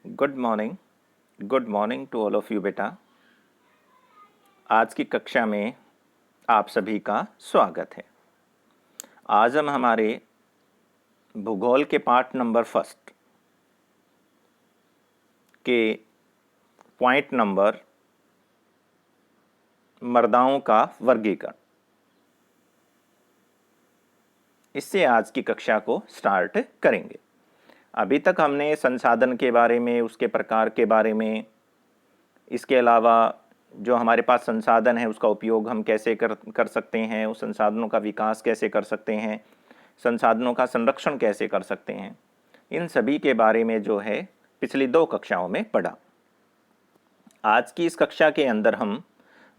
Good morning to all of you बेटा। आज की कक्षा में आप सभी का स्वागत है। आज हम हमारे भूगोल के पार्ट नंबर फर्स्ट के पॉइंट नंबर मृदाओं का वर्गीकरण, इससे आज की कक्षा को स्टार्ट करेंगे। अभी तक हमने संसाधन के बारे में, उसके प्रकार के बारे में, इसके अलावा जो हमारे पास संसाधन है उसका उपयोग हम कैसे कर सकते हैं, उस संसाधनों का विकास कैसे कर सकते हैं, संसाधनों का संरक्षण कैसे कर सकते हैं, इन सभी के बारे में जो है पिछली 2 कक्षाओं में पढ़ा। आज की इस कक्षा के अंदर हम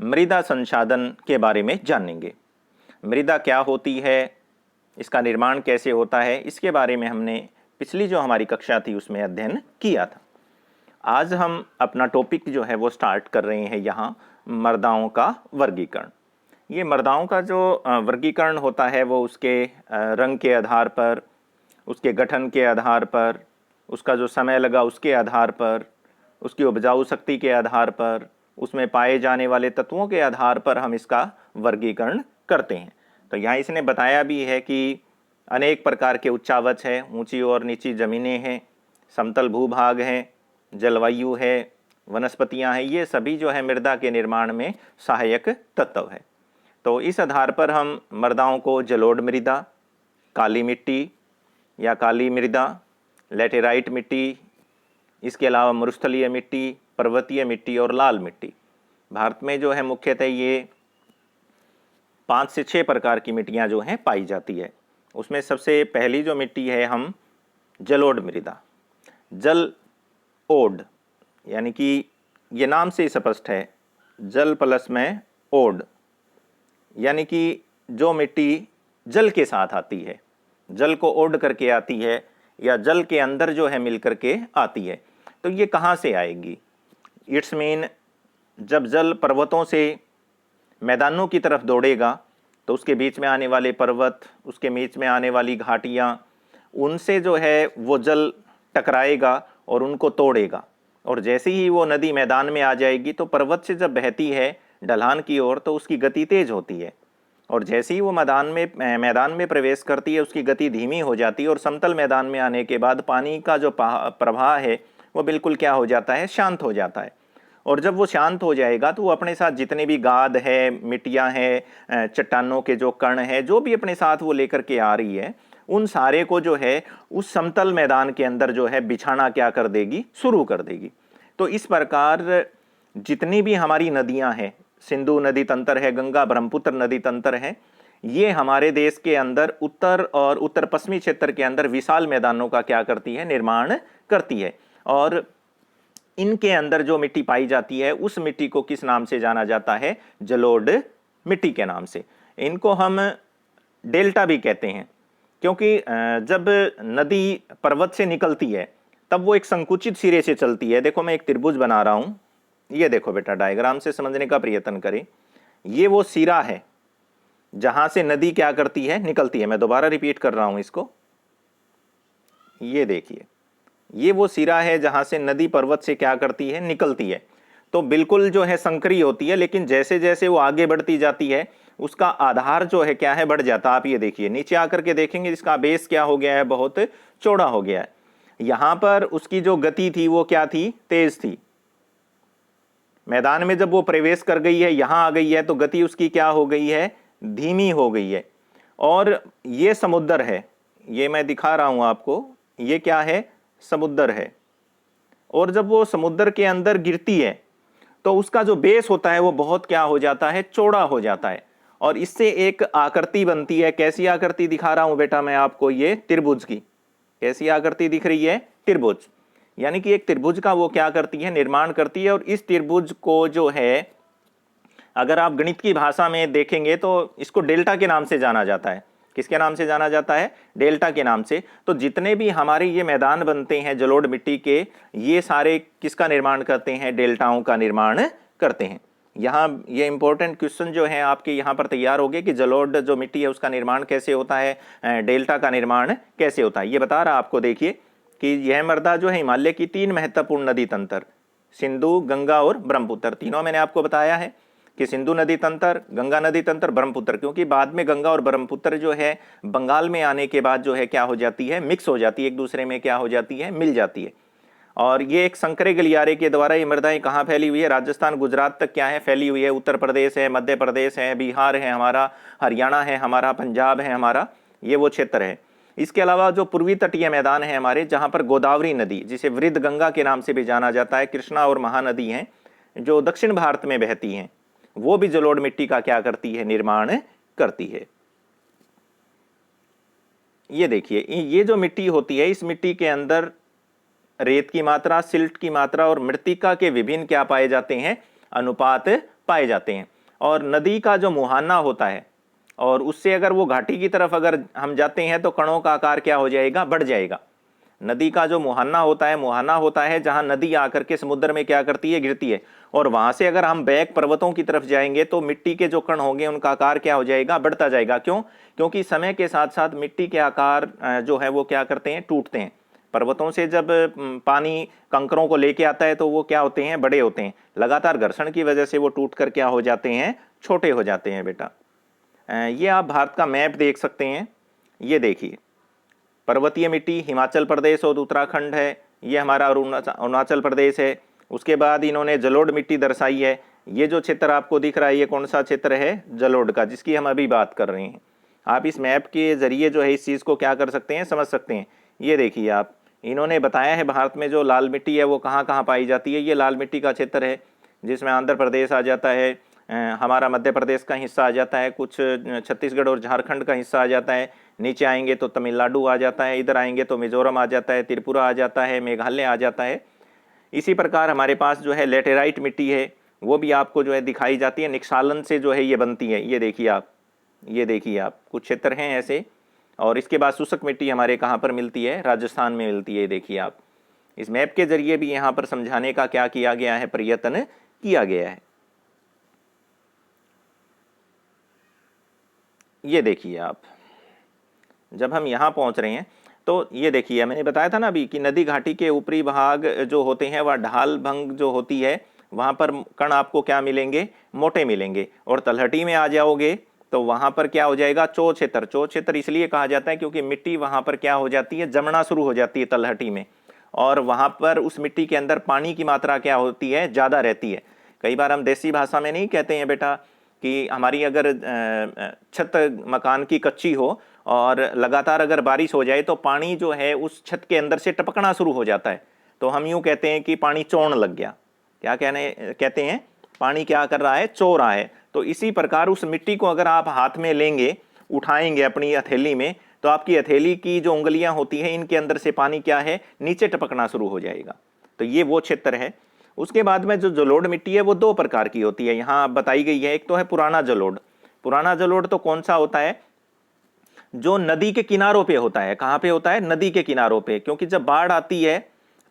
मृदा संसाधन के बारे में जानेंगे। मृदा क्या होती है, इसका निर्माण कैसे होता है, इसके बारे में हमने पिछली जो हमारी कक्षा थी उसमें अध्ययन किया था। आज हम अपना टॉपिक जो है वो स्टार्ट कर रहे हैं यहाँ मृदाओं का वर्गीकरण। ये मृदाओं का जो वर्गीकरण होता है वो उसके रंग के आधार पर, उसके गठन के आधार पर, उसका जो समय लगा उसके आधार पर, उसकी उपजाऊ शक्ति के आधार पर, उसमें पाए जाने वाले तत्वों के आधार पर हम इसका वर्गीकरण करते हैं। तो यहाँ इसने बताया भी है कि अनेक प्रकार के उच्चावच है, ऊंची और नीची ज़मीनें हैं, समतल भूभाग हैं, जलवायु है, वनस्पतियां हैं, ये सभी जो है मृदा के निर्माण में सहायक तत्व है। तो इस आधार पर हम मृदाओं को जलोढ़ मृदा, काली मिट्टी या काली मृदा, लैटेराइट मिट्टी, इसके अलावा मरुस्थलीय मिट्टी, पर्वतीय मिट्टी और लाल मिट्टी, भारत में जो है मुख्यतः ये 5 से 6 प्रकार की मिट्टियाँ जो हैं पाई जाती है। उसमें सबसे पहली जो मिट्टी है हम जलोढ़ मृदा, जल ओड, यानी कि ये नाम से स्पष्ट है, जल प्लस में ओड, यानी कि जो मिट्टी जल के साथ आती है, जल को ओड करके आती है या जल के अंदर जो है मिल करके आती है। तो ये कहाँ से आएगी? इट्स मीन जब जल पर्वतों से मैदानों की तरफ दौड़ेगा तो उसके बीच में आने वाले पर्वत, उसके बीच में आने वाली घाटियाँ, उनसे जो है वो जल टकराएगा और उनको तोड़ेगा, और जैसे ही वो नदी मैदान में आ जाएगी तो पर्वत से जब बहती है ढलान की ओर तो उसकी गति तेज होती है, और जैसे ही वो मैदान में प्रवेश करती है उसकी गति धीमी हो जाती है, और समतल मैदान में आने के बाद पानी का जो प्रवाह है वो बिल्कुल क्या हो जाता है, शांत हो जाता है। और जब वो शांत हो जाएगा तो वो अपने साथ जितने भी गाद है, मिट्टियाँ हैं, चट्टानों के जो कण हैं, जो भी अपने साथ वो लेकर के आ रही है, उन सारे को जो है उस समतल मैदान के अंदर जो है बिछाना क्या कर देगी, शुरू कर देगी। तो इस प्रकार जितनी भी हमारी नदियां हैं, सिंधु नदी तंत्र है, गंगा ब्रह्मपुत्र नदी तंत्र है, ये हमारे देश के अंदर उत्तर और उत्तर पश्चिमी क्षेत्र के अंदर विशाल मैदानों का क्या करती है, निर्माण करती है। और इनके अंदर जो मिट्टी पाई जाती है उस मिट्टी को किस नाम से जाना जाता है? जलोढ़ मिट्टी के नाम से। इनको हम डेल्टा भी कहते हैं, क्योंकि जब नदी पर्वत से निकलती है तब वो एक संकुचित सिरे से चलती है। देखो मैं एक त्रिभुज बना रहा हूं, ये देखो बेटा, डायग्राम से समझने का प्रयत्न करें। ये वो सिरा है जहां से नदी क्या करती है, निकलती है। मैं दोबारा रिपीट कर रहा हूं इसको, ये देखिए, ये वो सिरा है जहां से नदी पर्वत से क्या करती है, निकलती है। तो बिल्कुल जो है संकरी होती है, लेकिन जैसे जैसे वो आगे बढ़ती जाती है उसका आधार जो है क्या है, बढ़ जाता है। आप ये देखिए, नीचे आकर के देखेंगे इसका बेस क्या हो गया है, बहुत चौड़ा हो गया है। यहां पर उसकी जो गति थी वो क्या थी, तेज थी। मैदान में जब वो प्रवेश कर गई है, यहां आ गई है, तो गति उसकी क्या हो गई है, धीमी हो गई है। और ये समुद्र है, ये मैं दिखा रहा हूं आपको, ये क्या है, समुद्र है। और जब वो समुद्र के अंदर गिरती है तो उसका जो बेस होता है वो बहुत क्या हो जाता है, चौड़ा हो जाता है, और इससे एक आकृति बनती है। कैसी आकृति दिखा रहा हूं बेटा मैं आपको, ये त्रिभुज की। कैसी आकृति दिख रही है, त्रिभुज। यानी कि एक त्रिभुज का वो क्या करती है, निर्माण करती है। और इस त्रिभुज को जो है अगर आप गणित की भाषा में देखेंगे तो इसको डेल्टा के नाम से जाना जाता है। किसके नाम से जाना जाता है, डेल्टा के नाम से। तो जितने भी हमारे ये मैदान बनते हैं जलोढ़ मिट्टी के, ये सारे किसका निर्माण करते हैं, डेल्टाओं का निर्माण करते हैं। यहाँ ये इंपॉर्टेंट क्वेश्चन जो है आपके यहाँ पर तैयार हो गए कि जलोढ़ जो मिट्टी है उसका निर्माण कैसे होता है, डेल्टा का निर्माण कैसे होता है, ये बता रहा आपको। देखिए कि यह मृदा जो है हिमालय की 3 महत्वपूर्ण नदी तंत्र, सिंधु, गंगा और ब्रह्मपुत्र, तीनों मैंने आपको बताया है कि सिंधु नदी तंत्र, गंगा नदी तंत्र, ब्रह्मपुत्र, क्योंकि बाद में गंगा और ब्रह्मपुत्र जो है बंगाल में आने के बाद जो है क्या हो जाती है, मिक्स हो जाती है, एक दूसरे में क्या हो जाती है, मिल जाती है। और ये एक संकरे गलियारे के द्वारा ये मृदाएं कहाँ फैली हुई है, राजस्थान गुजरात तक क्या है फैली हुई है, उत्तर प्रदेश है, मध्य प्रदेश है, बिहार है हमारा, हरियाणा है हमारा, पंजाब है हमारा, ये वो क्षेत्र है। इसके अलावा जो पूर्वी तटीय मैदान है हमारे, जहाँ पर गोदावरी नदी, जिसे वृद्ध गंगा के नाम से भी जाना जाता है, कृष्णा और महानदी हैं जो दक्षिण भारत में बहती हैं, वो भी जलोढ़ मिट्टी का क्या करती है, निर्माण करती है। ये देखिए, ये जो मिट्टी होती है, इस मिट्टी के अंदर रेत की मात्रा, सिल्ट की मात्रा और मृत्तिका के विभिन्न क्या पाए जाते हैं, अनुपात पाए जाते हैं। और नदी का जो मुहाना होता है, और उससे अगर वो घाटी की तरफ अगर हम जाते हैं तो कणों का आकार क्या हो जाएगा, बढ़ जाएगा। नदी का जो मुहाना होता है जहां नदी आकर के समुद्र में क्या करती है, गिरती है। और वहां से अगर हम बैक पर्वतों की तरफ जाएंगे तो मिट्टी के जो कण होंगे उनका आकार क्या हो जाएगा, बढ़ता जाएगा। क्यों? क्योंकि समय के साथ साथ मिट्टी के आकार जो है वो क्या करते हैं, टूटते हैं। पर्वतों से जब पानी कंकरों को लेके आता है तो वो क्या होते हैं, बड़े होते हैं। लगातार घर्षण की वजह से वो टूट कर क्या हो जाते हैं, छोटे हो जाते हैं बेटा। ये आप भारत का मैप देख सकते हैं। ये देखिए, पर्वतीय मिट्टी हिमाचल प्रदेश और उत्तराखंड है, ये हमारा अरुणाचल प्रदेश है। उसके बाद इन्होंने जलोढ़ मिट्टी दर्शाई है। ये जो क्षेत्र आपको दिख रहा है, ये कौन सा क्षेत्र है, जलोढ़ का, जिसकी हम अभी बात कर रहे हैं। आप इस मैप के जरिए जो है इस चीज़ को क्या कर सकते हैं, समझ सकते हैं। ये देखिए आप, इन्होंने बताया है भारत में जो लाल मिट्टी है वो कहाँ कहाँ पाई जाती है। ये लाल मिट्टी का क्षेत्र है जिसमें आंध्र प्रदेश आ जाता है, हमारा मध्य प्रदेश का हिस्सा आ जाता है, कुछ छत्तीसगढ़ और झारखंड का हिस्सा आ जाता है। नीचे आएंगे तो तमिलनाडु आ जाता है, इधर आएंगे तो मिजोरम आ जाता है, त्रिपुरा आ जाता है, मेघालय आ जाता है। इसी प्रकार हमारे पास जो है लेटेराइट मिट्टी है, वो भी आपको जो है दिखाई जाती है। निक्षालन से जो है ये बनती है। ये देखिए आप, कुछ क्षेत्र हैं ऐसे। और इसके बाद शुष्क मिट्टी हमारे कहाँ पर मिलती है, राजस्थान में मिलती है। देखिए आप, इस मैप के जरिए भी यहाँ पर समझाने का क्या किया गया है, प्रयत्न किया गया है। ये देखिए आप, जब हम यहाँ पहुँच रहे हैं तो ये देखिए, मैंने बताया था ना अभी कि नदी घाटी के ऊपरी भाग जो होते हैं वह ढाल भंग जो होती है, वहाँ पर कण आपको क्या मिलेंगे, मोटे मिलेंगे। और तलहटी में आ जाओगे तो वहाँ पर क्या हो जाएगा, चो क्षेत्र इसलिए कहा जाता है क्योंकि मिट्टी वहाँ पर क्या हो जाती है, जमना शुरू हो जाती है तलहटी में। और वहाँ पर उस मिट्टी के अंदर पानी की मात्रा क्या होती है, ज़्यादा रहती है। कई बार हम देसी भाषा में नहीं कहते हैं बेटा कि हमारी अगर छत मकान की कच्ची हो और लगातार अगर बारिश हो जाए तो पानी जो है उस छत के अंदर से टपकना शुरू हो जाता है, तो हम यूँ कहते हैं कि पानी चौड़ लग गया। क्या कहते हैं, पानी क्या कर रहा है, चो रहा है। तो इसी प्रकार उस मिट्टी को अगर आप हाथ में लेंगे, उठाएंगे अपनी हथेली में, तो आपकी हथेली की जो उंगलियां होती हैं इनके अंदर से पानी क्या है, नीचे टपकना शुरू हो जाएगा। तो ये वो क्षेत्र है। उसके बाद में जो जलोढ़ मिट्टी है वो 2 प्रकार की होती है, यहाँ बताई गई है। एक तो है पुराना जलोढ़। पुराना जलोढ़ तो कौन सा होता है, जो नदी के किनारों पे होता है। कहाँ पे होता है, नदी के किनारों पे। क्योंकि जब बाढ़ आती है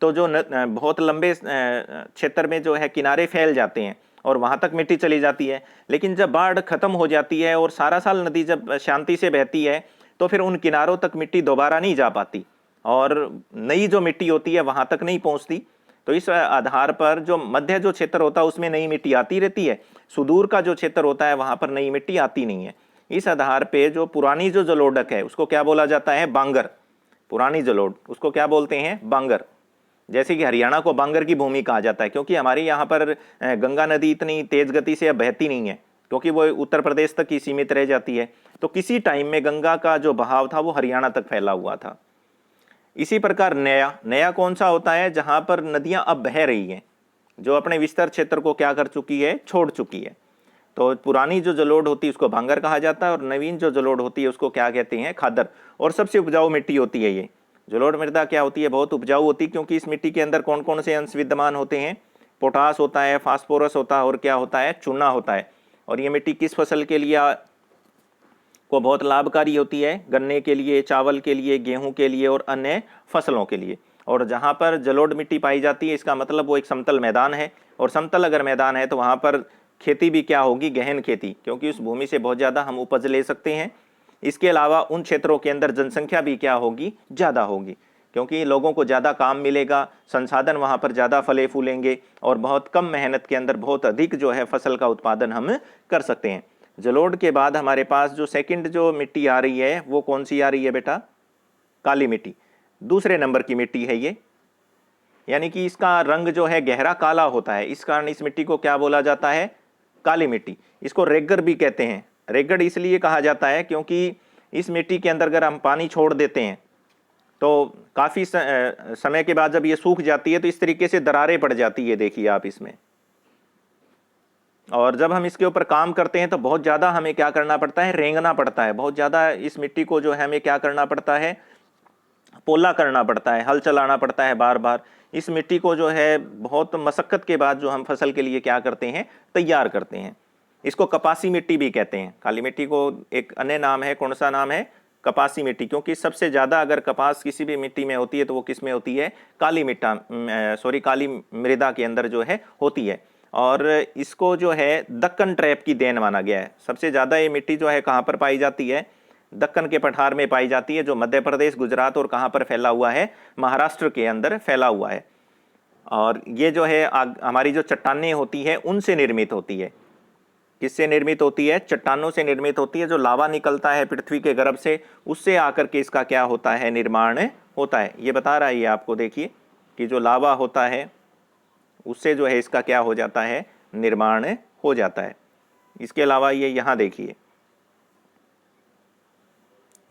तो जो बहुत लंबे क्षेत्र में जो है किनारे फैल जाते हैं और वहां तक मिट्टी चली जाती है। लेकिन जब बाढ़ खत्म हो जाती है और सारा साल नदी जब शांति से बहती है तो फिर उन किनारों तक मिट्टी दोबारा नहीं जा पाती और नई जो मिट्टी होती है वहां तक नहीं पहुंचती। तो इस आधार पर जो मध्य जो क्षेत्र होता है उसमें नई मिट्टी आती रहती है, सुदूर का जो क्षेत्र होता है वहां पर नई मिट्टी आती नहीं है। इस आधार पे जो पुरानी जो जलोढ़ है उसको क्या बोला जाता है, बांगर। पुरानी जलोढ़ उसको क्या बोलते हैं, बांगर। जैसे कि हरियाणा को बांगर की भूमि कहा जाता है, क्योंकि हमारे यहाँ पर गंगा नदी इतनी तेज गति से अब बहती नहीं है, क्योंकि वो उत्तर प्रदेश तक ही सीमित रह जाती है। तो किसी टाइम में गंगा का जो बहाव था वो हरियाणा तक फैला हुआ था। इसी प्रकार नया कौन सा होता है, जहां पर नदियां अब बह रही हैं, जो अपने विस्तार क्षेत्र को क्या कर चुकी है, छोड़ चुकी है। तो पुरानी जो जलोढ़ होती है उसको बांगर कहा जाता है और नवीन जो जलोढ़ होती है उसको क्या कहते हैं, खादर। और सबसे उपजाऊ मिट्टी होती है ये जलोढ़ मृदा। क्या होती है, बहुत उपजाऊ होती है, क्योंकि इस मिट्टी के अंदर कौन कौन से अंश विद्यमान होते हैं, पोटास होता है, फास्फोरस होता है और क्या होता है, चूना होता है। और ये मिट्टी किस फसल के लिए को बहुत लाभकारी होती है, गन्ने के लिए, चावल के लिए, गेहूं के लिए और अन्य फसलों के लिए। और जहाँ पर जलोढ़ मिट्टी पाई जाती है इसका मतलब वो एक समतल मैदान है, और समतल अगर मैदान है तो वहाँ पर खेती भी क्या होगी, गहन खेती, क्योंकि उस भूमि से बहुत ज़्यादा हम उपज ले सकते हैं। इसके अलावा उन क्षेत्रों के अंदर जनसंख्या भी क्या होगी, ज़्यादा होगी। क्योंकि लोगों को ज़्यादा काम मिलेगा, संसाधन वहाँ पर ज़्यादा फले फूलेंगे और बहुत कम मेहनत के अंदर बहुत अधिक जो है फसल का उत्पादन हम कर सकते हैं। जलोढ़ के बाद हमारे पास जो सेकंड जो मिट्टी आ रही है वो कौन सी आ रही है बेटा? काली मिट्टी। दूसरे नंबर की मिट्टी है ये, यानी कि इसका रंग जो है गहरा काला होता है, इस कारण इस मिट्टी को क्या बोला जाता है? काली मिट्टी। इसको रेगड़ भी कहते हैं। रेगड़ इसलिए कहा जाता है क्योंकि इस मिट्टी के अंदर अगर हम पानी छोड़ देते हैं तो काफ़ी समय के बाद जब ये सूख जाती है तो इस तरीके से दरारें पड़ जाती है, देखिए आप इसमें। और जब हम इसके ऊपर काम करते हैं तो बहुत ज़्यादा हमें क्या करना पड़ता है? रेंगना पड़ता है। बहुत ज़्यादा इस मिट्टी को जो है हमें क्या करना पड़ता है? पोला करना पड़ता है, हल चलाना पड़ता है बार बार। इस मिट्टी को जो है बहुत मशक्कत के बाद जो हम फसल के लिए क्या करते हैं? तैयार करते हैं। इसको कपासी मिट्टी भी कहते हैं। काली मिट्टी को एक अन्य नाम है, कौन सा नाम है? कपासी मिट्टी, क्योंकि सबसे ज़्यादा अगर कपास किसी भी मिट्टी में होती है तो वो किस में होती है? काली मृदा के अंदर जो है होती है। और इसको जो है दक्कन ट्रैप की देन माना गया है। सबसे ज़्यादा ये मिट्टी जो है कहाँ पर पाई जाती है? दक्कन के पठार में पाई जाती है, जो मध्य प्रदेश, गुजरात और कहाँ पर फैला हुआ है? महाराष्ट्र के अंदर फैला हुआ है। और ये जो है हमारी जो चट्टानें होती है उनसे निर्मित होती है। किससे निर्मित होती है? चट्टानों से निर्मित होती है। जो लावा निकलता है पृथ्वी के गर्भ से, उससे आकर के इसका क्या होता है? निर्माण होता है। ये बता रहा है ये आपको, देखिए कि जो लावा होता है उससे जो है इसका क्या हो जाता है? निर्माण हो जाता है। इसके अलावा ये यहाँ देखिए,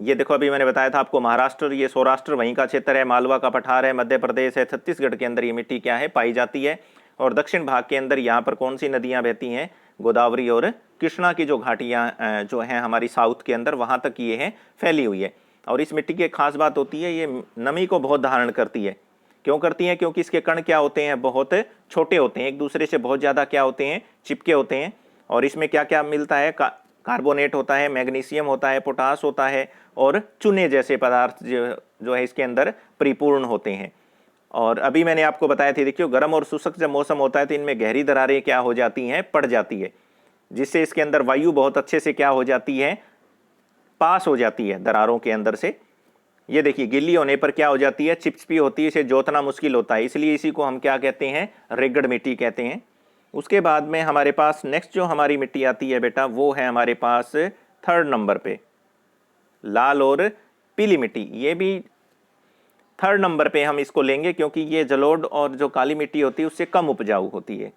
ये देखो अभी मैंने बताया था आपको महाराष्ट्र, ये सौराष्ट्र वहीं का क्षेत्र है, मालवा का पठार है, मध्य प्रदेश है, छत्तीसगढ़ के अंदर ये मिट्टी क्या है? पाई जाती है। और दक्षिण भाग के अंदर यहाँ पर कौन सी नदियाँ बहती हैं? गोदावरी और कृष्णा की जो घाटियाँ जो हैं हमारी साउथ के अंदर, वहाँ तक ये है फैली हुई है। और इस मिट्टी की एक खास बात होती है, ये नमी को बहुत धारण करती है। क्यों करती हैं? क्योंकि इसके कण क्या होते हैं? बहुत छोटे होते हैं, एक दूसरे से बहुत ज़्यादा क्या होते हैं? चिपके होते हैं। और इसमें क्या क्या मिलता है? कार्बोनेट होता है, मैग्नीशियम होता है, पोटास होता है और चूने जैसे पदार्थ जो है इसके अंदर परिपूर्ण होते हैं। और अभी मैंने आपको बताया था, देखिए गर्म और शुष्क जब मौसम होता है तो इनमें गहरी दरारें क्या हो जाती हैं? पड़ जाती है, जिससे इसके अंदर वायु बहुत अच्छे से क्या हो जाती है? पास हो जाती है दरारों के अंदर से। ये देखिए गीली होने पर क्या हो जाती है? चिपचिपी होती है, इसे जोतना मुश्किल होता है, इसलिए इसी को हम क्या कहते हैं? रेगड़ मिट्टी कहते हैं। उसके बाद में हमारे पास नेक्स्ट जो हमारी मिट्टी आती है बेटा, वो है हमारे पास थर्ड नंबर पे लाल और पीली मिट्टी। ये भी थर्ड नंबर पे हम इसको लेंगे, क्योंकि ये जलोढ़ और जो काली मिट्टी होती है उससे कम उपजाऊ होती है।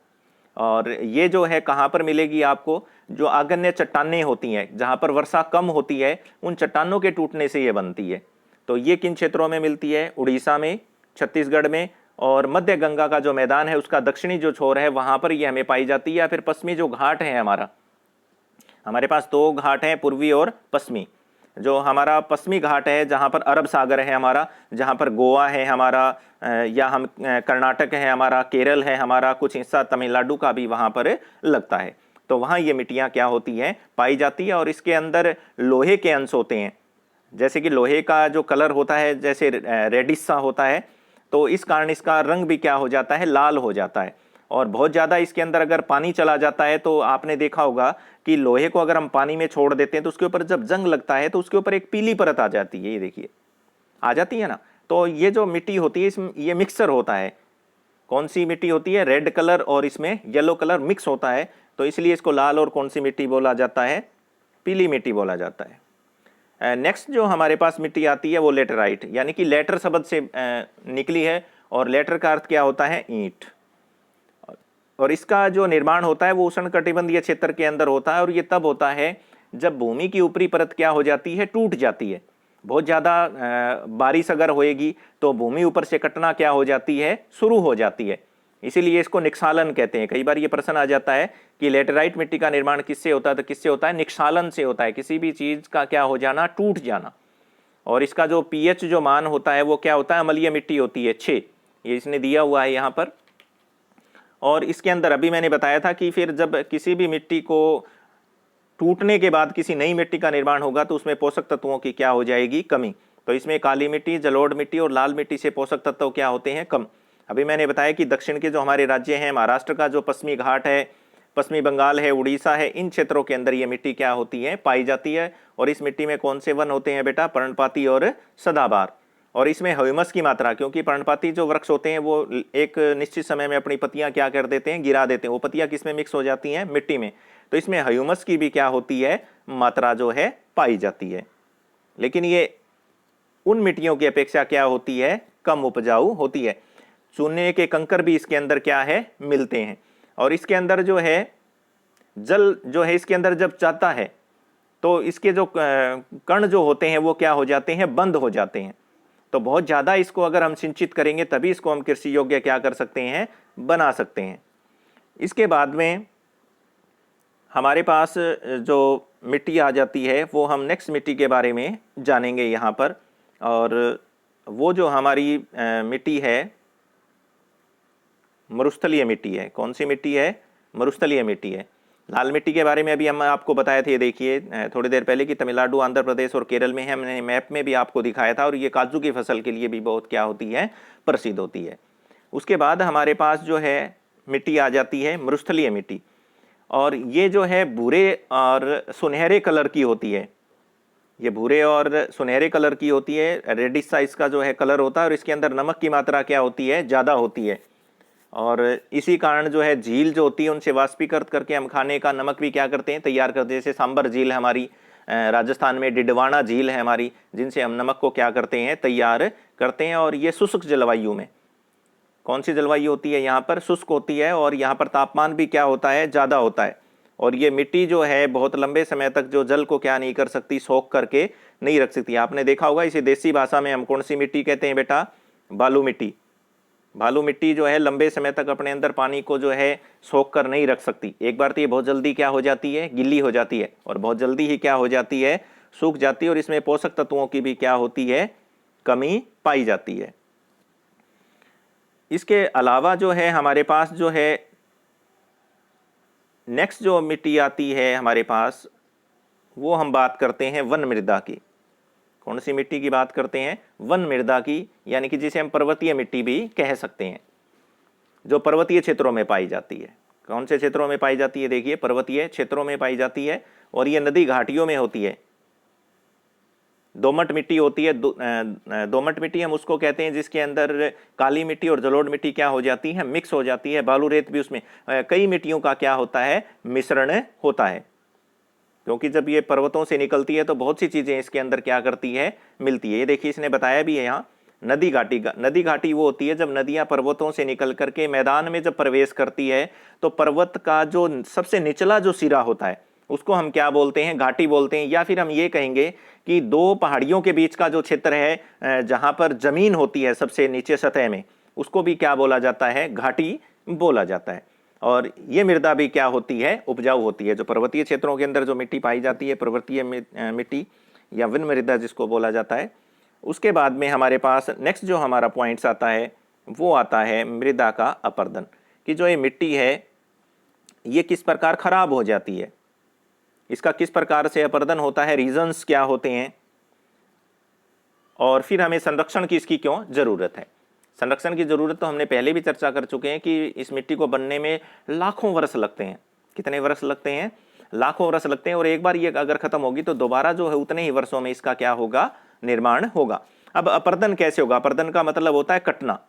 और ये जो है कहाँ पर मिलेगी आपको? जो आग्नेय चट्टानें होती हैं, जहाँ पर वर्षा कम होती है, उन चट्टानों के टूटने से ये बनती है। तो ये किन क्षेत्रों में मिलती है? उड़ीसा में, छत्तीसगढ़ में, और मध्य गंगा का जो मैदान है उसका दक्षिणी जो छोर है वहाँ पर ये हमें पाई जाती है। या फिर पश्चिमी जो घाट है हमारे पास दो घाट हैं, पूर्वी और पश्चिमी। जो हमारा पश्चिमी घाट है जहाँ पर अरब सागर है हमारा, जहाँ पर गोवा है हमारा, या हम कर्नाटक है हमारा, केरल है हमारा, कुछ हिस्सा तमिलनाडु का भी वहाँ पर लगता है। तो वहाँ ये मिट्टियाँ क्या होती हैं? पाई जाती है। और इसके अंदर लोहे के अंश होते हैं, जैसे कि लोहे का जो कलर होता है जैसे रेडिश सा होता है, तो इस कारण इसका रंग भी क्या हो जाता है? लाल हो जाता है। और बहुत ज़्यादा इसके अंदर अगर पानी चला जाता है तो आपने देखा होगा कि लोहे को अगर हम पानी में छोड़ देते हैं तो उसके ऊपर जब जंग लगता है तो उसके ऊपर एक पीली परत आ जाती है, ये देखिए आ जाती है ना। तो ये जो मिट्टी होती है इसमें ये मिक्सर होता है। कौन सी मिट्टी होती है? रेड कलर और इसमें येलो कलर मिक्स होता है, तो इसलिए इसको लाल और कौन सी मिट्टी बोला जाता है? पीली मिट्टी बोला जाता है। नेक्स्ट जो हमारे पास मिट्टी आती है वो लेटराइट, यानी कि लेटर शब्द से निकली है। और लेटर का अर्थ क्या होता है? ईंट। और इसका जो निर्माण होता है वो उष्णकटिबंधीय क्षेत्र के अंदर होता है। और ये तब होता है जब भूमि की ऊपरी परत क्या हो जाती है? टूट जाती है। बहुत ज़्यादा बारिश अगर होएगी तो भूमि ऊपर से कटना क्या हो जाती है? शुरू हो जाती है। इसीलिए इसको निक्षालन कहते हैं। कई बार ये प्रश्न आ जाता है कि लेटेराइट मिट्टी का निर्माण किससे होता है? तो किससे होता है? निक्षालन से होता है। किसी भी चीज़ का क्या हो जाना? टूट जाना। और इसका जो पीएच जो मान होता है वो क्या होता है? अम्लीय मिट्टी होती है 6, ये इसने दिया हुआ है यहाँ पर। और इसके अंदर अभी मैंने बताया था कि फिर जब किसी भी मिट्टी को टूटने के बाद किसी नई मिट्टी का निर्माण होगा तो उसमें पोषक तत्वों की क्या हो जाएगी? कमी। तो इसमें काली मिट्टी, जलोढ़ मिट्टी और लाल मिट्टी से पोषक तत्व क्या होते हैं? कम। अभी मैंने बताया कि दक्षिण के जो हमारे राज्य हैं, महाराष्ट्र का जो पश्चिमी घाट है, पश्चिमी बंगाल है, उड़ीसा है, इन क्षेत्रों के अंदर ये मिट्टी क्या होती है? पाई जाती है। और इस मिट्टी में कौन से वन होते हैं बेटा? पर्णपाती और सदाबहार। और इसमें ह्यूमस की मात्रा, क्योंकि पर्णपाती जो वृक्ष होते हैं वो एक निश्चित समय में अपनी पत्तियां क्या कर देते हैं, गिरा देते हैं। वो पत्तियां किस में मिक्स हो जाती हैं, मिट्टी में। तो इसमें ह्यूमस की भी क्या होती है, मात्रा जो है पाई जाती है। लेकिन ये उन मिट्टियों की अपेक्षा क्या होती है, कम उपजाऊ होती है। चूने के कंकर भी इसके अंदर क्या है, मिलते हैं। और इसके अंदर जो है जल जो है इसके अंदर जब जाता है तो इसके जो कण जो होते हैं वो क्या हो जाते हैं, बंद हो जाते हैं। तो बहुत ज्यादा इसको अगर हम सिंचित करेंगे तभी इसको हम कृषि योग्य क्या कर सकते हैं, बना सकते हैं। इसके बाद में हमारे पास जो मिट्टी आ जाती है वो हम नेक्स्ट मिट्टी के बारे में जानेंगे यहाँ पर। और वो जो हमारी मिट्टी है मरुस्थलीय मिट्टी है। कौन सी मिट्टी है, मरुस्थलीय मिट्टी है। लाल मिट्टी के बारे में अभी हम आपको बताए थे, देखिए थोड़ी देर पहले कि तमिलनाडु, आंध्र प्रदेश और केरल में है। हमने मैप में भी आपको दिखाया था। और ये काजू की फसल के लिए भी बहुत क्या होती है, प्रसिद्ध होती है। उसके बाद हमारे पास जो है मिट्टी आ जाती है मरुस्थलीय मिट्टी। और ये जो है भूरे और सुनहरे कलर की होती है। ये भूरे और सुनहरे कलर की होती है, रेडिश सा इसका जो है कलर होता है। और इसके अंदर नमक की मात्रा क्या होती है, ज़्यादा होती है। और इसी कारण जो है झील जो होती है उनसे वाष्पीकृत करके हम खाने का नमक भी क्या करते हैं, तैयार करते हैं। जैसे सांबर झील है हमारी, राजस्थान में डिडवाना झील है हमारी, जिनसे हम नमक को क्या करते हैं, तैयार करते हैं। और ये शुष्क जलवायु में, कौन सी जलवायु होती है, यहाँ पर शुष्क होती है। और यहाँ पर तापमान भी क्या होता है, ज़्यादा होता है। और ये मिट्टी जो है बहुत लंबे समय तक जो जल को क्या नहीं कर सकती, सोख करके नहीं रख सकती। आपने देखा होगा इसे देसी भाषा में हम कौन सी मिट्टी कहते हैं बेटा, बालू मिट्टी। बालू मिट्टी जो है लंबे समय तक अपने अंदर पानी को जो है सोख कर नहीं रख सकती। एक बार तो ये बहुत जल्दी क्या हो जाती है, गिल्ली हो जाती है। और बहुत जल्दी ही क्या हो जाती है, सूख जाती है। और इसमें पोषक तत्वों की भी क्या होती है, कमी पाई जाती है। इसके अलावा जो है हमारे पास जो है नेक्स्ट जो मिट्टी आती है हमारे पास, वो हम बात करते हैं वन मृदा की। कौन सी मिट्टी की बात करते हैं, वन मृदा की, यानी कि जिसे हम पर्वतीय मिट्टी भी कह सकते हैं, जो पर्वतीय क्षेत्रों में पाई जाती है। कौन से क्षेत्रों में पाई जाती है, देखिए पर्वतीय क्षेत्रों में पाई जाती है। और ये नदी घाटियों में होती है। दोमट मिट्टी होती है। दोमट मिट्टी हम उसको कहते हैं जिसके अंदर काली मिट्टी और जलोढ़ मिट्टी क्या हो जाती है, मिक्स हो जाती है। बालू रेत भी उसमें कई मिट्टियों का क्या होता है, मिश्रण होता है। क्योंकि जब ये पर्वतों से निकलती है तो बहुत सी चीजें इसके अंदर क्या करती है, मिलती है। ये देखिए इसने बताया भी है यहाँ, नदी घाटी। नदी घाटी वो होती है जब नदियां पर्वतों से निकल करके मैदान में जब प्रवेश करती है तो पर्वत का जो सबसे निचला जो सिरा होता है उसको हम क्या बोलते हैं, घाटी बोलते हैं। या फिर हम ये कहेंगे कि दो पहाड़ियों के बीच का जो क्षेत्र है जहां पर जमीन होती है सबसे नीचे सतह में, उसको भी क्या बोला जाता है, घाटी बोला जाता है। और ये मृदा भी क्या होती है, उपजाऊ होती है। जो पर्वतीय क्षेत्रों के अंदर जो मिट्टी पाई जाती है, पर्वतीय मिट्टी या वन मृदा जिसको बोला जाता है। उसके बाद में हमारे पास नेक्स्ट जो हमारा पॉइंट्स आता है वो आता है मृदा का अपर्दन, कि जो ये मिट्टी है ये किस प्रकार खराब हो जाती है, इसका किस प्रकार से अपर्दन होता है, रीजंस क्या होते हैं, और फिर हमें संरक्षण की इसकी क्यों जरूरत है। संरक्षण की जरूरत तो हमने पहले भी चर्चा कर चुके हैं कि इस मिट्टी को बनने में लाखों वर्ष लगते हैं। कितने वर्ष लगते हैं, लाखों वर्ष लगते हैं। और एक बार ये अगर खत्म होगी तो दोबारा जो है उतने ही वर्षों में इसका क्या होगा, निर्माण होगा। अब अपर्दन कैसे होगा, अपर्दन का मतलब होता है कटना।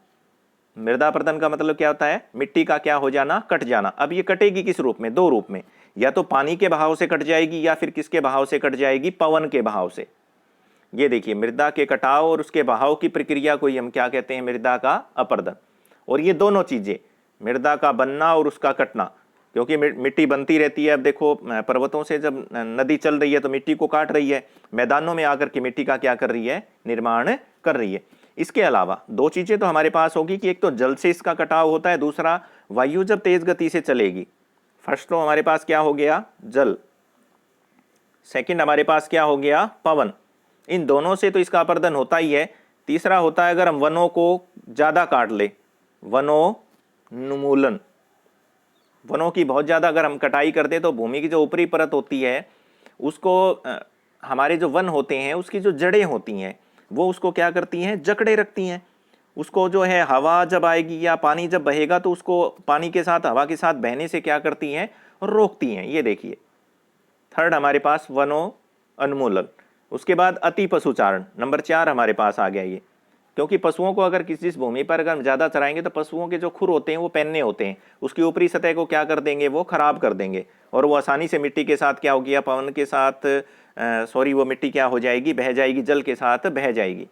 मृदा अपर्दन का मतलब क्या होता है, मिट्टी का क्या हो जाना, कट जाना। अब ये कटेगी किस रूप में, दो रूप में, या तो पानी के बहाव से कट जाएगी या फिर किसके बहाव से कट जाएगी, पवन के बहाव से। ये देखिए मृदा के कटाव और उसके बहाव की प्रक्रिया को हम क्या कहते हैं, मृदा का अपर्दन। और ये दोनों चीजें, मृदा का बनना और उसका कटना, क्योंकि मिट्टी बनती रहती है। अब देखो पर्वतों से जब नदी चल रही है तो मिट्टी को काट रही है, मैदानों में आकर के मिट्टी का क्या कर रही है, निर्माण कर रही है। इसके अलावा दो चीजें तो हमारे पास होगी कि एक तो जल से इसका कटाव होता है, दूसरा वायु जब तेज गति से चलेगी। फर्स्ट तो हमारे पास क्या हो गया, जल, सेकंड हमारे पास क्या हो गया, पवन। इन दोनों से तो इसका अपर्दन होता ही है। तीसरा होता है अगर हम वनों को ज्यादा काट ले, वनोन्मूलन, वनों की बहुत ज्यादा अगर हम कटाई करते तो भूमि की जो ऊपरी परत होती है उसको हमारे जो वन होते हैं उसकी जो जड़ें होती हैं वो उसको क्या करती हैं, जकड़े रखती हैं। उसको जो है हवा जब आएगी या पानी जब बहेगा तो उसको पानी के साथ हवा के साथ बहने से क्या करती हैं, रोकती हैं। ये देखिए थर्ड हमारे पास वनोन्मूलन। उसके बाद अति पशुचारण, नंबर 4 हमारे पास आ गया। ये क्योंकि पशुओं को अगर किसी भूमि पर अगर ज़्यादा चराएंगे तो पशुओं के जो खुर होते हैं वो पहनने होते हैं, उसकी ऊपरी सतह को क्या कर देंगे, वो खराब कर देंगे, और वो आसानी से मिट्टी के साथ क्या हो गया, पवन के साथ सॉरी वो मिट्टी क्या हो जाएगी, बह जाएगी, जल के साथ बह जाएगी।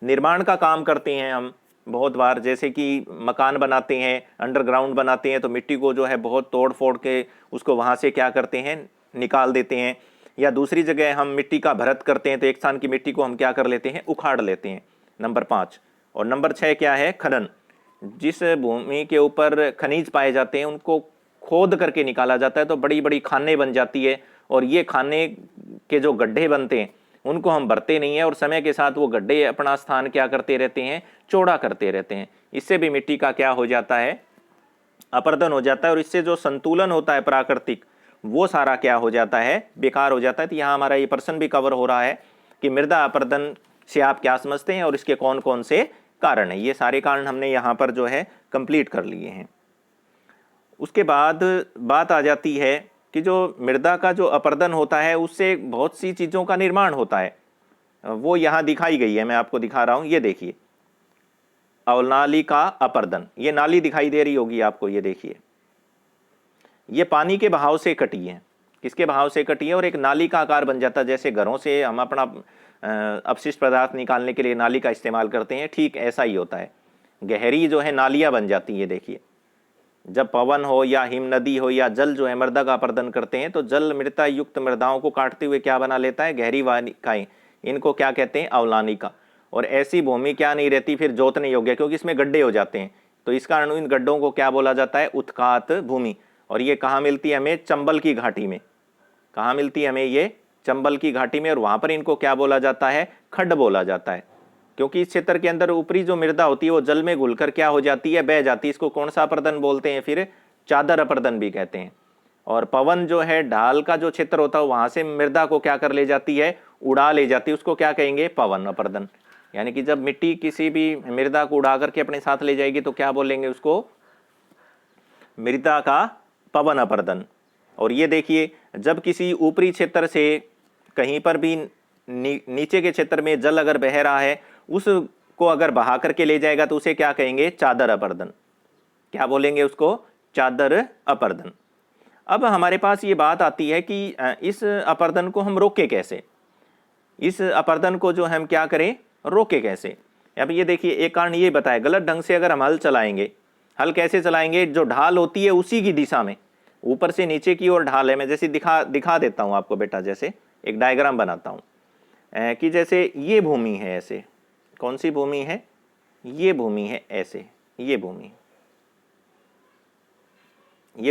निर्माण का काम करते हैं हम बहुत बार, जैसे कि मकान बनाते हैं, अंडरग्राउंड बनाते हैं, तो मिट्टी को जो है बहुत तोड़ फोड़ के उसको वहाँ से क्या करते हैं, निकाल देते हैं। या दूसरी जगह हम मिट्टी का भरत करते हैं, तो एक स्थान की मिट्टी को हम क्या कर लेते हैं, उखाड़ लेते हैं। नंबर 5। और नंबर 6 क्या है, खनन। जिस भूमि के ऊपर खनिज पाए जाते हैं उनको खोद करके निकाला जाता है, तो बड़ी बड़ी खाने बन जाती है, और ये खाने के जो गड्ढे बनते हैं उनको हम भरते नहीं है, और समय के साथ वो गड्ढे अपना स्थान क्या करते रहते हैं, चौड़ा करते रहते हैं। इससे भी मिट्टी का क्या हो जाता है, अपरदन हो जाता है, और इससे जो संतुलन होता है प्राकृतिक वो सारा क्या हो जाता है, बेकार हो जाता है। तो यहाँ हमारा ये प्रश्न भी कवर हो रहा है कि मृदा अपरदन से आप क्या समझते हैं और इसके कौन कौन से कारण है। ये सारे कारण हमने यहाँ पर जो है कंप्लीट कर लिए हैं। उसके बाद बात आ जाती है कि जो मृदा का जो अपरदन होता है उससे बहुत सी चीज़ों का निर्माण होता है, वो यहाँ दिखाई गई है, मैं आपको दिखा रहा हूँ। ये देखिए, अवनाली का अपरदन, ये नाली दिखाई दे रही होगी आपको, ये देखिए, ये पानी के बहाव से कटी है। किसके बहाव से कटी है, और एक नाली का आकार बन जाता है। जैसे घरों से हम अपना अपशिष्ट पदार्थ निकालने के लिए नाली का इस्तेमाल करते हैं, ठीक ऐसा ही होता है। गहरी जो है नालियाँ बन जाती है। देखिए, जब पवन हो या हिम नदी हो या जल जो है मृदा का अपरदन करते हैं, तो जल मृदा युक्त मृदाओं को काटते हुए क्या बना लेता है, गहरी वानिकाएं। इनको क्या कहते हैं, अवलानिका। और ऐसी भूमि क्या नहीं रहती फिर जोतने योग्य, क्योंकि इसमें गड्ढे हो जाते हैं, तो इस कारण इन गड्ढों को क्या बोला जाता है, उत्खात भूमि। और ये कहाँ मिलती है हमें, चंबल की घाटी में। कहाँ मिलती है हमें, ये चंबल की घाटी में, और वहाँ पर इनको क्या बोला जाता है, खड्ड बोला जाता है। क्योंकि इस क्षेत्र के अंदर ऊपरी जो मृदा होती है वो जल में घुलकर क्या हो जाती है, बह जाती है। इसको कौन सा अपरदन बोलते हैं, फिर चादर अपरदन भी कहते हैं। और पवन जो है ढाल का जो क्षेत्र होता है वहां से मृदा को क्या कर ले जाती है, उड़ा ले जाती है, उसको क्या कहेंगे, पवन अपरदन। यानी कि जब मिट्टी किसी भी मृदा को उड़ा करके अपने साथ ले जाएगी तो क्या बोलेंगे उसको, मृदा का पवन अपरदन। और ये देखिए, जब किसी ऊपरी क्षेत्र से कहीं पर भी नीचे के क्षेत्र में जल अगर बह रहा है उसको अगर बहा करके ले जाएगा तो उसे क्या कहेंगे, चादर अपरदन। क्या बोलेंगे उसको, चादर अपरदन। अब हमारे पास ये बात आती है कि इस अपरदन को हम रोके कैसे, इस अपरदन को जो हम क्या करें, रोके कैसे। अब ये देखिए, एक कारण ये बताया, गलत ढंग से अगर हम हल चलाएंगे, हल कैसे चलाएंगे, जो ढाल होती है उसी की दिशा में, ऊपर से नीचे की ओर ढाल है। मैं जैसे दिखा देता हूं आपको बेटा, जैसे एक डायग्राम बनाता हूं कि जैसे ये भूमि है, ऐसे कौन सी भूमि है, ये भूमि है, ऐसे ये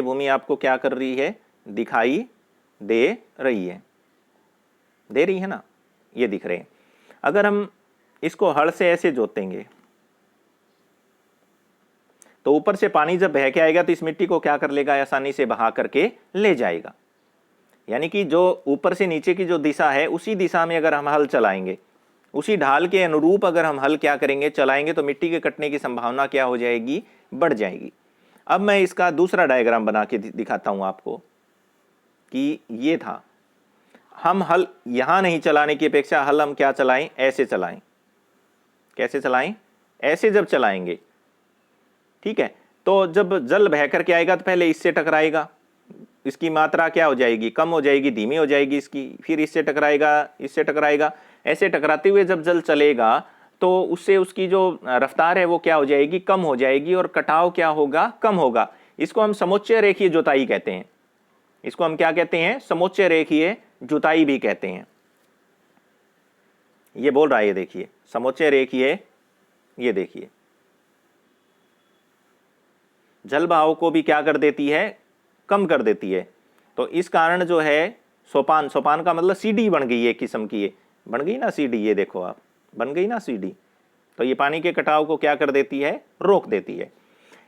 भूमि आपको क्या कर रही है, दिखाई दे रही है ना, ये दिख रहे हैं। अगर हम इसको हल से ऐसे जोतेंगे तो ऊपर से पानी जब बह के आएगा तो इस मिट्टी को क्या कर लेगा, आसानी से बहा करके ले जाएगा। यानी कि जो ऊपर से नीचे की जो दिशा है उसी दिशा में अगर हम हल चलाएंगे, उसी ढाल के अनुरूप अगर हम हल क्या करेंगे, चलाएंगे, तो मिट्टी के कटने की संभावना क्या हो जाएगी, बढ़ जाएगी। अब मैं इसका दूसरा डायग्राम बना के दिखाता हूं आपको कि ये था, हम हल यहां नहीं चलाने की अपेक्षा हल हम क्या चलाएं, ऐसे चलाएं। कैसे चलाएं, ऐसे जब चलाएंगे, ठीक है, तो जब जल बह करके आएगा तो पहले इससे टकराएगा, इसकी मात्रा क्या हो जाएगी, कम हो जाएगी, धीमी हो जाएगी इसकी, फिर इससे टकराएगा, ऐसे टकराते हुए जब जल चलेगा तो उससे उसकी जो रफ्तार है वो क्या हो जाएगी, कम हो जाएगी, और कटाव क्या होगा, कम होगा। इसको हम समोच्चय रेखीय जुताई कहते हैं। इसको हम क्या कहते हैं, समोच्चय रेखीय जुताई भी कहते हैं। ये बोल रहा है, ये देखिए, समोच्चय रेखीय, ये देखिए, जल बहाव को भी क्या कर देती है, कम कर देती है। तो इस कारण जो है सोपान का मतलब सीढ़ी बन गई है, एक किस्म की, बन गई ना सीढ़ी, ये देखो आप, बन गई ना सीढ़ी। तो ये पानी के कटाव को क्या कर देती है, रोक देती है।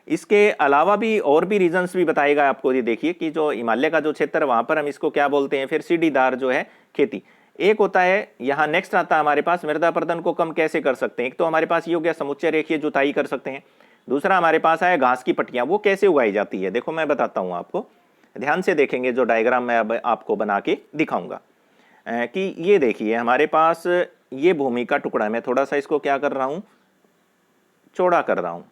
इसके अलावा भी और भी रीजंस भी बताएगा आपको। ये देखिए कि जो हिमालय का जो क्षेत्र है वहां पर हम इसको क्या बोलते हैं, फिर सीढ़ीदार जो है खेती। एक होता है, यहाँ नेक्स्ट आता है हमारे पास, मृदा अपरदन को कम कैसे कर सकते हैं। एक तो हमारे पास ये हो गया समुच्चय रेखीय जुताई कर सकते हैं। दूसरा हमारे पास आया घास की पट्टियां, वो कैसे उगाई जाती है, देखो मैं बताता हूं आपको, ध्यान से देखेंगे जो डायग्राम मैं अब आपको बना के दिखाऊंगा। कि ये देखिए हमारे पास ये भूमि का टुकड़ा है, मैं थोड़ा सा इसको क्या कर रहा हूं, चौड़ा कर रहा हूं।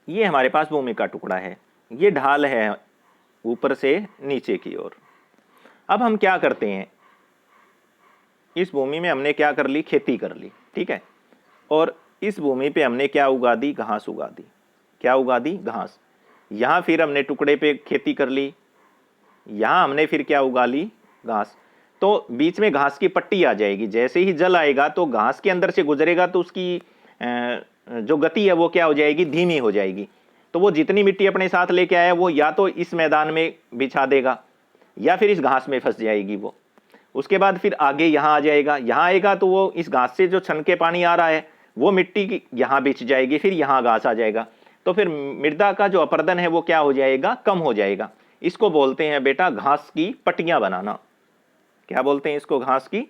ये हमारे पास भूमि का टुकड़ा है, ये ढाल है ऊपर से नीचे की ओर। अब हम क्या करते हैं, इस भूमि में हमने क्या कर ली, खेती कर ली, ठीक है। और इस भूमि पे हमने क्या उगा दी, घास उगा दी। क्या उगा दी, घास। यहां फिर हमने टुकड़े पे खेती कर ली, यहां हमने फिर क्या उगा ली, घास। तो बीच में घास की पट्टी आ जाएगी, जैसे ही जल आएगा तो घास के अंदर से गुजरेगा तो उसकी जो गति है वो क्या हो जाएगी, धीमी हो जाएगी। तो वो जितनी मिट्टी अपने साथ लेके आया वो या तो इस मैदान में बिछा देगा या फिर इस घास में फंस जाएगी वो। उसके बाद फिर आगे यहाँ आ जाएगा, यहाँ आएगा तो वो इस घास से जो छन के पानी आ रहा है वो मिट्टी यहाँ बिछ जाएगी, फिर यहाँ घास आ जाएगा। तो फिर मृदा का जो अपर्दन है वो क्या हो जाएगा, कम हो जाएगा। इसको बोलते हैं बेटा घास की पट्टियां बनाना। क्या बोलते हैं इसको, घास की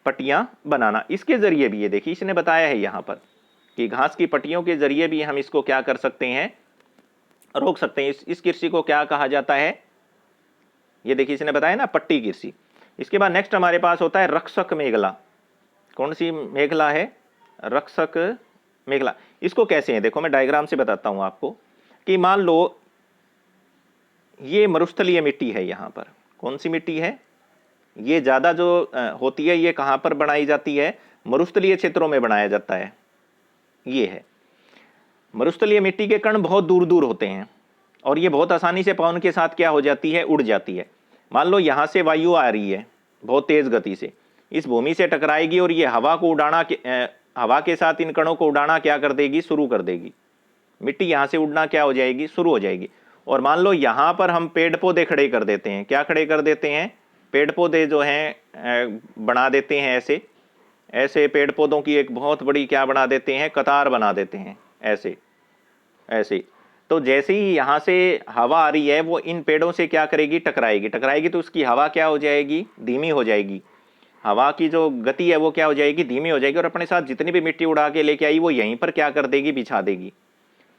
पट्टियां बनाना। इसके जरिए भी ये देखिए इसने बताया है यहाँ पर कि घास की पट्टियों के जरिए भी हम इसको क्या कर सकते हैं, रोक सकते हैं। इस कृषि को क्या कहा जाता है, ये देखिए इसने बताया ना, पट्टी कृषि। इसके बाद नेक्स्ट हमारे पास होता है रक्षक मेखला। कौन सी मेखला है, रक्षक मेखला। इसको कैसे है, देखो मैं डायग्राम से बताता हूं आपको कि मान लो ये मरुस्थलीय मिट्टी है, यहां पर कौन सी मिट्टी है, ये ज्यादा जो होती है ये कहां पर बनाई जाती है, मरुस्थलीय क्षेत्रों में बनाया जाता है। ये है मरुस्थलीय मिट्टी के कण बहुत दूर दूर होते हैं और ये बहुत आसानी से पवन के साथ क्या हो जाती है, उड़ जाती है। मान लो यहां से वायु आ रही है बहुत तेज गति से, इस भूमि से टकराएगी और ये हवा को उड़ाना, हवा के साथ इन कणों को उड़ाना क्या कर देगी, शुरू कर देगी। मिट्टी यहां से उड़ना क्या हो जाएगी, शुरू हो जाएगी। और मान लो यहां पर हम पेड़ पौधे खड़े कर देते हैं, क्या खड़े कर देते हैं, पेड़ पौधे जो हैं बना देते हैं, ऐसे ऐसे पेड़ पौधों की एक बहुत बड़ी क्या बना देते हैं, कतार बना देते हैं, ऐसे ऐसे। तो जैसे ही यहां से हवा आ रही है वो इन पेड़ों से क्या करेगी, टकराएगी। टकराएगी तो उसकी हवा क्या हो जाएगी, धीमी हो जाएगी। हवा की जो गति है वो क्या हो जाएगी, धीमी हो जाएगी। और अपने साथ जितनी भी मिट्टी उड़ा के लेके आई वो यहीं पर क्या कर देगी, बिछा देगी।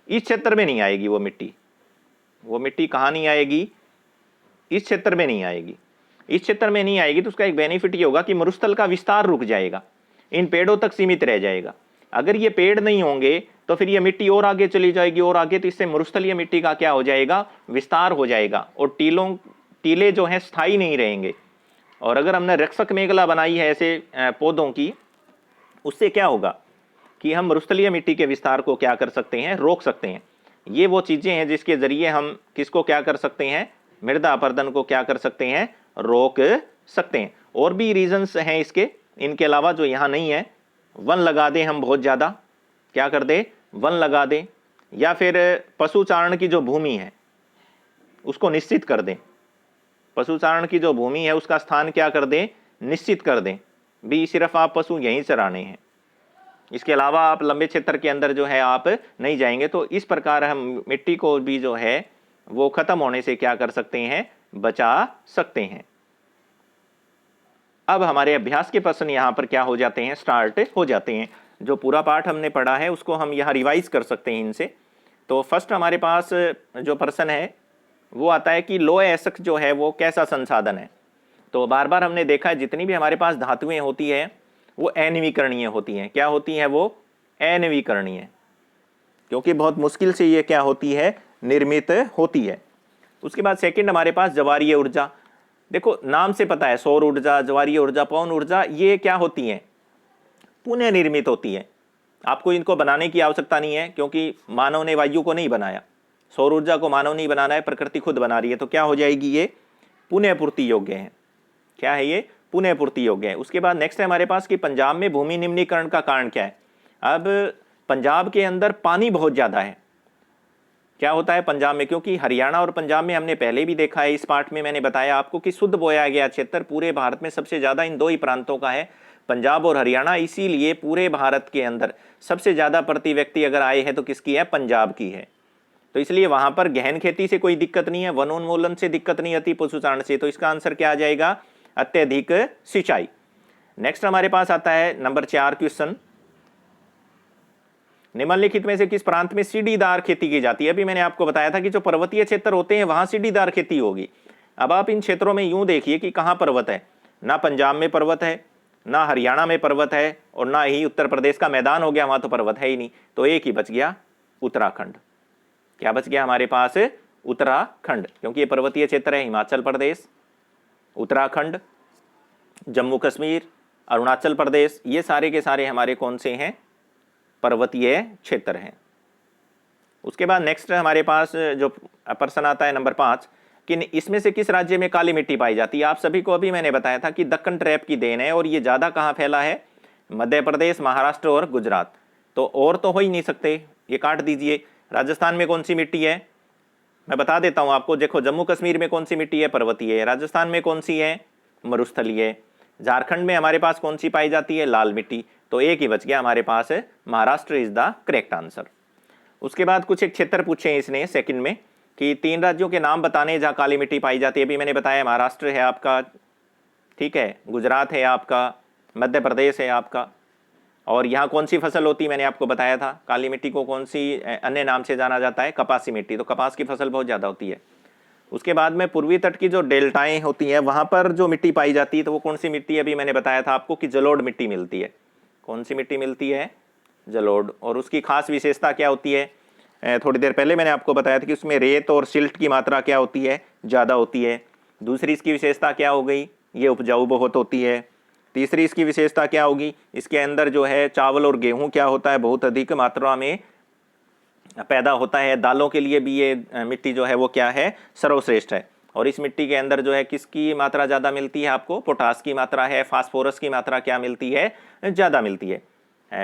इस क्षेत्र में नहीं आएगी वो मिट्टी। वो मिट्टी कहाँ नहीं आएगी, इस क्षेत्र में नहीं आएगी। इस क्षेत्र में नहीं आएगी तो उसका एक बेनिफिट ये होगा कि मरुस्थल का विस्तार रुक जाएगा, इन पेड़ों तक सीमित रह जाएगा। अगर ये पेड़ नहीं होंगे तो फिर ये मिट्टी और आगे चली जाएगी और आगे, तो इससे मरुस्थलीय मिट्टी का क्या हो जाएगा, विस्तार हो जाएगा और टीले जो हैं स्थायी नहीं रहेंगे। और अगर हमने रक्षक मेखला बनाई है ऐसे पौधों की, उससे क्या होगा कि हम मरुस्थलीय मिट्टी के विस्तार को क्या कर सकते हैं, रोक सकते हैं। ये वो चीजें हैं जिसके जरिए हम किसको क्या कर सकते हैं, मृदा अपर्दन को क्या कर सकते हैं, रोक सकते हैं। और भी रीजंस हैं इसके, इनके अलावा जो यहाँ नहीं है। वन लगा दें हम बहुत ज्यादा, क्या कर दे, वन लगा दें, या फिर पशुचारण की जो भूमि है उसको निश्चित कर दें। पशुचारण की जो भूमि है उसका स्थान क्या कर दें, निश्चित कर दें भी, सिर्फ आप पशु यहीं चराने हैं, इसके अलावा आप लंबे क्षेत्र के अंदर जो है आप नहीं जाएंगे। तो इस प्रकार हम मिट्टी को भी जो है वो खत्म होने से क्या कर सकते हैं, बचा सकते हैं। अब हमारे अभ्यास के प्रश्न यहाँ पर क्या हो जाते हैं, स्टार्ट हो जाते हैं। जो पूरा पाठ हमने पढ़ा है उसको हम यहाँ रिवाइज कर सकते हैं इनसे। तो फर्स्ट हमारे पास जो प्रश्न है वो आता है कि लोह अयस्क जो है वो कैसा संसाधन है। तो बार बार हमने देखा है जितनी भी हमारे पास धातुएं होती है वो अनवीकरणीय होती हैं। क्या होती हैं वो, अनवीकरणीय, क्योंकि बहुत मुश्किल से ये क्या होती है, निर्मित होती है। उसके बाद सेकंड हमारे पास ज्वारीय ऊर्जा। देखो नाम से पता है, सौर ऊर्जा, ज्वारीय ऊर्जा, पवन ऊर्जा, ये क्या होती हैं, पुनः निर्मित होती है। आपको इनको बनाने की आवश्यकता नहीं है क्योंकि मानव ने वायु को नहीं बनाया, सौर ऊर्जा को मानव नहीं बनाना है, प्रकृति खुद बना रही है। तो क्या हो जाएगी, ये पुनः पूर्ति योग्य है। क्या है ये, पुनः पूर्ति योग्य है। उसके बाद नेक्स्ट है हमारे पास कि पंजाब में भूमि निम्नीकरण का कारण क्या है। अब पंजाब के अंदर पानी बहुत ज्यादा है। क्या होता है पंजाब में, क्योंकि हरियाणा और पंजाब में हमने पहले भी देखा है, इस पाठ में मैंने बताया आपको कि शुद्ध बोया गया क्षेत्र पूरे भारत में सबसे ज्यादा इन दो ही प्रांतों का है, पंजाब और हरियाणा। इसीलिए पूरे भारत के अंदर सबसे ज्यादा प्रति व्यक्ति अगर आए हैं तो किसकी है, पंजाब की है। तो इसलिए वहां पर गहन खेती से कोई दिक्कत नहीं है, वनोन्मूलन से दिक्कत नहीं आती, पशुचारण से। तो इसका आंसर क्या आ जाएगा, अत्यधिक सिंचाई। नेक्स्ट हमारे पास आता है नंबर 4 क्वेश्चन, निम्नलिखित में से किस प्रांत में सीढ़ीदार खेती की जाती है। अभी मैंने आपको बताया था कि जो पर्वतीय क्षेत्र होते हैं वहां सीढ़ीदार खेती होगी। अब आप इन क्षेत्रों में यूं देखिए कि कहां पर्वत है, ना पंजाब में पर्वत है, ना हरियाणा में पर्वत है, और ना ही उत्तर प्रदेश का मैदान हो गया, वहां तो पर्वत है ही नहीं। तो एक ही बच गया, उत्तराखंड। क्या बच गया हमारे पास? उत्तराखंड, क्योंकि ये पर्वतीय क्षेत्र है। हिमाचल प्रदेश, उत्तराखंड, जम्मू कश्मीर, अरुणाचल प्रदेश, ये सारे के सारे हमारे कौन से हैं? पर्वतीय क्षेत्र हैं। उसके बाद नेक्स्ट हमारे पास जो प्रश्न आता है नंबर 5 कि इसमें से किस राज्य में काली मिट्टी पाई जाती है? आप सभी को अभी मैंने बताया था कि दक्कन ट्रैप की देन है, और ये ज्यादा कहाँ फैला है? मध्य प्रदेश, महाराष्ट्र और गुजरात। तो और तो हो ही नहीं सकते, ये काट दीजिए। राजस्थान में कौन सी मिट्टी है? मैं बता देता हूं आपको। देखो, जम्मू कश्मीर में कौन सी मिट्टी है? पर्वतीय है। राजस्थान में कौन सी है? मरुस्थलीय। झारखंड में हमारे पास कौन सी पाई जाती है? लाल मिट्टी। तो एक ही बच गया हमारे पास है, Maharashtra is the correct answer. उसके बाद कुछ एक क्षेत्र पूछे इसने सेकंड में कि 3 राज्यों के नाम बताने जहां काली मिट्टी पाई जाती है। अभी मैंने बताया महाराष्ट्र है आपका, ठीक है, गुजरात है आपका, मध्य प्रदेश है आपका। और यहाँ कौन सी फसल होती है? मैंने आपको बताया था काली मिट्टी को कौन सी अन्य नाम से जाना जाता है? कपासी मिट्टी। तो कपास की फसल बहुत ज्यादा होती है। उसके बाद में पूर्वी तट की जो डेल्टाएं होती हैं वहां पर जो मिट्टी पाई जाती है, तो वो कौन सी मिट्टी है? अभी मैंने बताया था आपको कि जलोढ़ मिट्टी मिलती है। कौन सी मिट्टी मिलती है? जलोढ़। और उसकी खास विशेषता क्या होती है? थोड़ी देर पहले मैंने आपको बताया था कि उसमें रेत और सिल्ट की मात्रा क्या होती है? ज्यादा होती है। दूसरी इसकी विशेषता क्या हो गई? ये उपजाऊ बहुत होती है। तीसरी इसकी विशेषता क्या होगी? इसके अंदर जो है चावल और गेहूं क्या होता है? बहुत अधिक मात्रा में पैदा होता है। दालों के लिए भी ये मिट्टी जो है वो क्या है? सर्वश्रेष्ठ है। और इस मिट्टी के अंदर जो है किसकी मात्रा ज्यादा मिलती है? आपको पोटास की मात्रा है, फास्फोरस की मात्रा क्या मिलती है? ज्यादा मिलती है।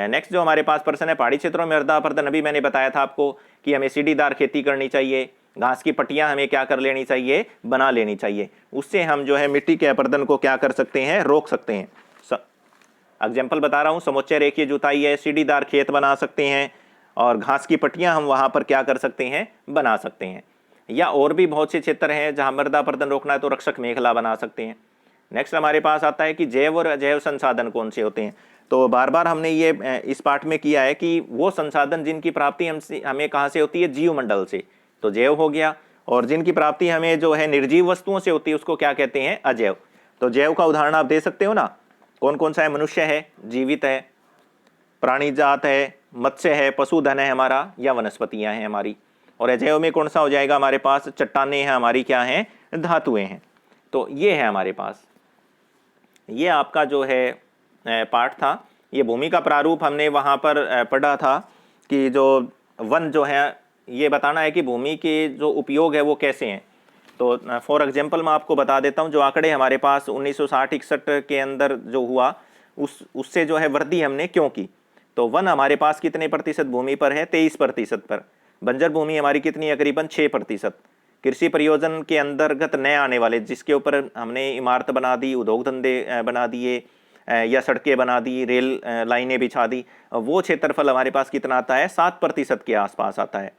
नेक्स्ट जो हमारे पास प्रश्न है, पहाड़ी क्षेत्रों में मृदा अपरदन। अभी मैंने बताया था आपको कि हमें सीढ़ीदार खेती करनी चाहिए, घास की पट्टियां हमें क्या कर लेनी चाहिए? बना लेनी चाहिए। उससे हम जो है मिट्टी के अपरदन को क्या कर सकते हैं? रोक सकते हैं। एग्जाम्पल बता रहा हूं, समोच्च रेखीय जुताई है, सीढ़ीदार खेत बना सकते हैं, और घास की पट्टियां हम वहां पर क्या कर सकते हैं? बना सकते हैं। या और भी बहुत से क्षेत्र हैं जहां मृदा अपरदन रोकना है तो रक्षक मेखला बना सकते हैं। नेक्स्ट हमारे पास आता है कि जैव और अजैव संसाधन कौन से होते हैं। तो बार बार हमने ये इस पाठ में किया है कि वो संसाधन जिनकी प्राप्ति हमें कहाँ से होती है? जीवमंडल से, तो जैव हो गया। और जिनकी प्राप्ति हमें जो है निर्जीव वस्तुओं से होती है उसको क्या कहते हैं? अजैव। तो जैव का उदाहरण आप दे सकते हो ना, कौन कौन सा है? मनुष्य है, जीवित है, प्राणी जात है, मत्स्य है, पशुधन है हमारा, या वनस्पतियां हैं हमारी। और अजैव में कौन सा हो जाएगा हमारे पास? चट्टाने हैं हमारी, क्या हैं? धातुएं हैं। तो ये है हमारे पास। ये आपका जो है पाठ था। ये भूमि का प्रारूप हमने वहां पर पढ़ा था कि जो वन जो है ये बताना है कि भूमि के जो उपयोग है वो कैसे हैं। तो फॉर एग्जांपल मैं आपको बता देता हूं, जो आंकड़े हमारे पास 1960-61 के अंदर जो हुआ उससे जो है वृद्धि हमने क्यों की। तो वन हमारे पास कितने प्रतिशत भूमि पर है? 23% पर। बंजर भूमि हमारी कितनी है? करीबन 6%। कृषि प्रयोजन के अंतर्गत नए आने वाले, जिसके ऊपर हमने इमारत बना दी, उद्योग धंधे बना दिए, या सड़कें बना दी, रेल लाइनें बिछा दी, वो क्षेत्रफल हमारे पास कितना आता है? 7% के आसपास आता है।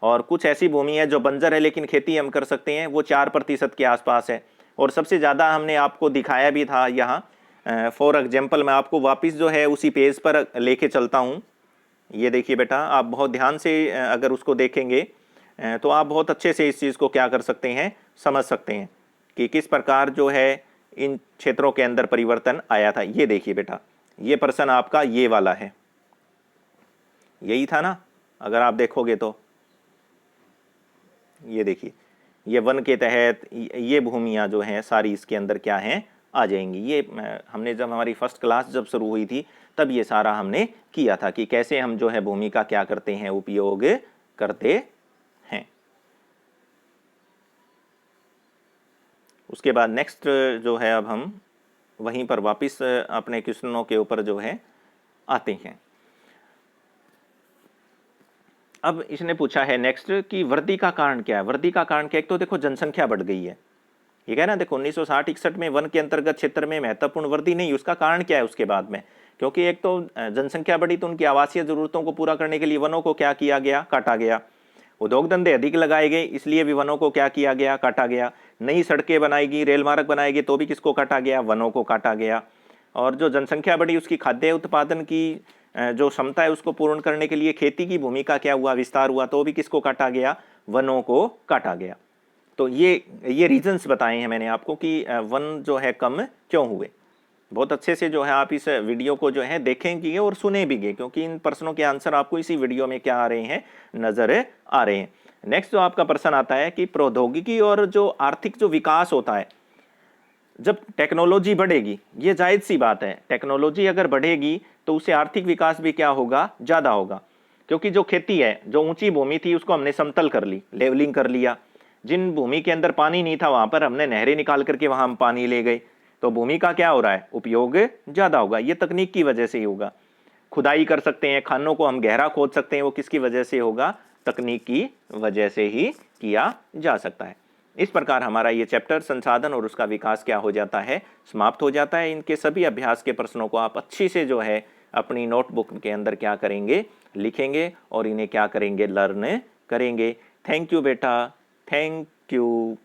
और कुछ ऐसी भूमि है जो बंजर है लेकिन खेती हम कर सकते हैं, वो 4% के आसपास है। और सबसे ज़्यादा हमने आपको दिखाया भी था यहाँ। फॉर एग्जाम्पल मैं आपको वापस जो है उसी पेज पर लेके चलता हूँ। ये देखिए बेटा, आप बहुत ध्यान से अगर उसको देखेंगे तो आप बहुत अच्छे से इस चीज़ को क्या कर सकते हैं? समझ सकते हैं कि किस प्रकार जो है इन क्षेत्रों के अंदर परिवर्तन आया था। ये देखिए बेटा, ये प्रश्न आपका ये वाला है, यही था ना? अगर आप देखोगे तो ये देखिए, ये वन के तहत ये भूमियां जो हैं सारी इसके अंदर क्या हैं? आ जाएंगी। ये हमने जब हमारी फर्स्ट क्लास जब शुरू हुई थी तब ये सारा हमने किया था कि कैसे हम जो है भूमि का क्या करते हैं? उपयोग करते हैं। उसके बाद नेक्स्ट जो है अब हम वहीं पर वापस अपने क्वेश्चनों के ऊपर जो है आते हैं। अब इसने पूछा है नेक्स्ट कि वृद्धि का कारण क्या है? वृद्धि का कारण क्या है? एक तो देखो जनसंख्या बढ़ गई है, ये कह ना, देखो 1960-61 में वन के अंतर्गत क्षेत्र में महत्वपूर्ण वृद्धि नहीं, उसका कारण क्या है उसके बाद में? क्योंकि एक तो जनसंख्या बढ़ी तो उनकी आवासीय जरूरतों को पूरा करने के लिए वनों को क्या किया गया? काटा गया। उद्योग धंधे अधिक लगाए गए, इसलिए भी वनों को क्या किया गया? काटा गया। नई सड़कें बनाएगी, रेल मार्ग बनाएगी, तो भी किसको काटा गया? वनों को काटा गया। और जो जनसंख्या बढ़ी उसकी खाद्य उत्पादन की जो क्षमता है उसको पूर्ण करने के लिए खेती की भूमि का क्या हुआ? विस्तार हुआ, तो भी किसको काटा गया? वनों को काटा गया। तो ये रीजंस बताए हैं मैंने आपको कि वन जो है कम क्यों हुए। बहुत अच्छे से जो है आप इस वीडियो को जो है देखेंगे और सुने भी गए, क्योंकि इन प्रश्नों के आंसर आपको इसी वीडियो में क्या आ रहे हैं, नजर आ रहे हैं। नेक्स्ट जो आपका प्रश्न आता है कि प्रौद्योगिकी और जो आर्थिक जो विकास होता है, जब टेक्नोलॉजी बढ़ेगी, ये जायज सी बात है, टेक्नोलॉजी अगर बढ़ेगी तो उससे आर्थिक विकास भी क्या होगा, ज्यादा होगा। क्योंकि जो खेती है, जो ऊंची भूमि थी उसको हमने समतल कर ली, लेवलिंग कर लिया। जिन भूमि के अंदर पानी नहीं था वहां पर हमने नहरें निकाल करके वहां हम पानी ले गए, तो भूमि का क्या हो रहा है, उपयोग ज्यादा होगा। ये तकनीक की वजह से ही होगा। खुदाई कर सकते हैं, खानों को हम गहरा खोद सकते हैं, वो किसकी वजह से होगा, तकनीक की वजह से ही किया जा सकता है। इस प्रकार हमारा ये चैप्टर संसाधन और उसका विकास क्या हो जाता है, समाप्त हो जाता है। इनके सभी अभ्यास के प्रश्नों को आप अच्छी से जो है अपनी नोटबुक के अंदर क्या करेंगे, लिखेंगे और इन्हें क्या करेंगे, लर्न करेंगे। थैंक यू बेटा, थैंक यू।